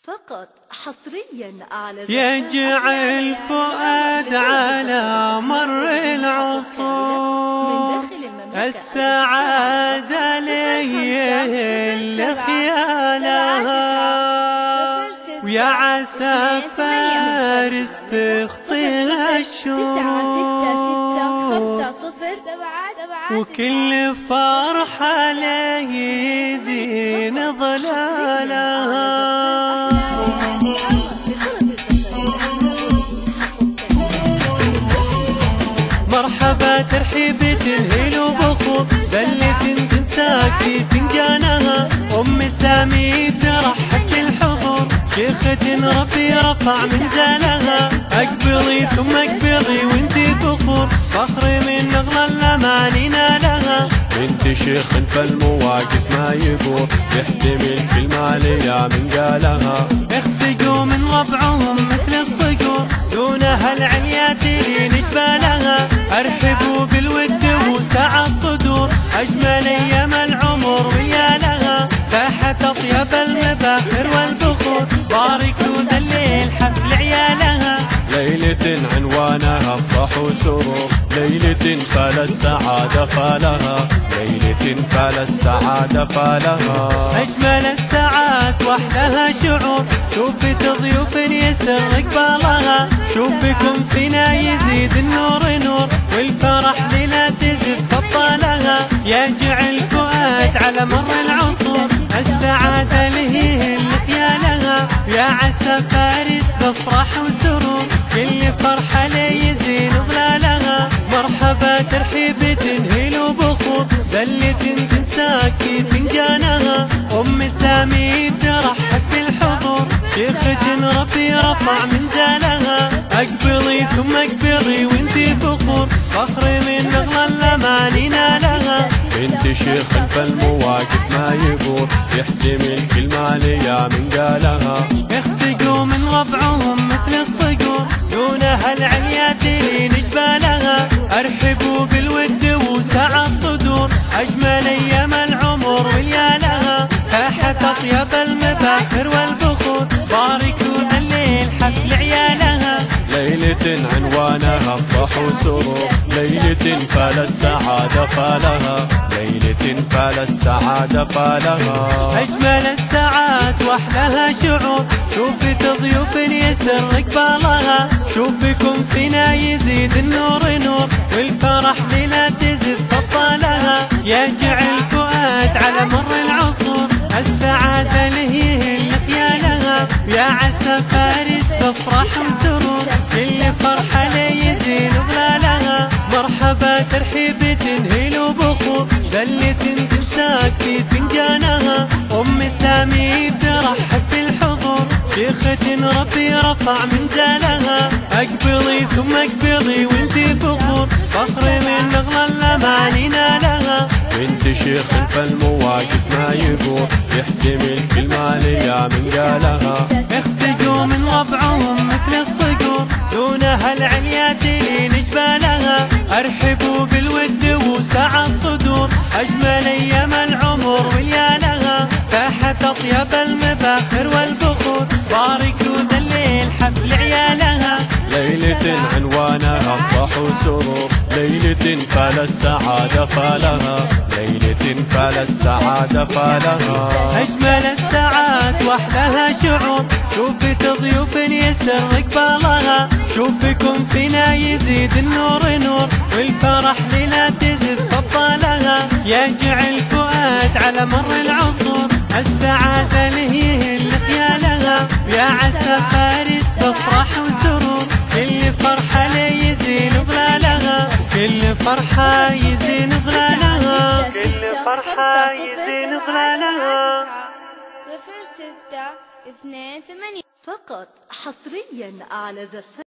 فقط حصريا على يجعل فؤاد على مر العصور السعادة ليه خيالها، ويا عسى فارس تخطيها الشرور، وكل فرحة له يزين ظلالها. مرحبا ترحيب تنهل وبخور، بلة تنساك في فنجانها، أم سامي ترحب بالحضور، شيخة ربي رفع منزلها. أقبلي ثم أقبلي وانتي فخور، فخر من نغلى الأماني نالها. بنت شيخ فالمواقف ما يقول، يحتمل كل ما ليا من قالها. اختقوا من ربعهم مثل الصقور، دونها العليات لي نجبالها. ارحبوا بالود وسع الصدور، اجمل ايام العمر وليالها. فاحت اطيب المباخر والبخور، باركوا ذا الليل حفل عيالها. ليلة عنوانها افراح وسرور، ليلة فال السعادة فالها، ليلة فال السعادة فالها. اجمل الساعات واحلاها شعور، شوفت ضيوف يسر اقبالها. شوفكم فينا يزيد النور نور، والفرح لنا تزف ابطالها. يجعل فؤاد على مر العصور، السعادة له خيالها. يا عسى فارس بفرح وسرور، كل فرحة ليزين ظلالها. مرحبا ترحيب تنهل وبخور، بلة تنساك في فنجانها. أم سامي ترحب بالحضور، شيخة ربي رفع منزلها. أقبلي ثم أقبلي وانتي فخور، فخر من نغلى الأماني نالها. بنت شيخ فالمواقف ما يقول، يحتمل كل ما ليا من قالها. اختقوا من ربعهم مثل الصقور، دونها العليات لي نجبالها. ارحبوا بالود وسع الصدور، اجمل ايام العمر وليالها. فاحت اطيب المباخر والبخور، باركوا ذا الليل حفل عيالها. ليلة عنوانها افراح وسرور، ليلة فال السعادة فالها، ليلة فال السعادة فالها. اجمل الساعات واحلاها شعور، شوفت ضيوف يسر اقبالها. شوفكم فينا يزيد النور نور، والفرح لنا تزف ابطالها. يجعل فؤاد على مر العصور، السعادة له خيالها. يا عسى فارس بفرح وسرور، كل فرحة ليزين ظلالها. مرحبا ترحيب تنهل وبخور، بلة تنساك في فنجانها. أم سامي ترحب بالحضور، شيخة ربي رفع منزلها. أقبلي ثم أقبلي وانتي فخور، فخر من نغلى الأماني نالها. بنت شيخ فالمواقف ما يقول، يحتمل كل ما ليا من قالها. اختقوا من ربعهم مثل الصقور، دونها العليات لي نجبالها. ارحبوا بالود وسع الصدور، اجمل ايام العمر وليالها. فاحت اطيب المباخر والبخور، باركوا ذا الليل حفل عيالها. ليلة عنوانها افراح وسرور، ليلة فال السعادة فالها، ليلة فال السعادة فالها. اجمل الساعات واحلاها شعور، شوفت ضيوف يسر اقبالها. شوفكم فينا يزيد النور نور، والفرح لنا تزف ابطالها. يجعل فؤاد على مر العصور، السعادة له خيالها. يا عسى فارس بفرح وسرور، كل فرحة ليزين ظلالها. كل فرحة يزين ظلالها، كل فرحة يزين ظلالها. 0628 فقط حصريا على زفاف.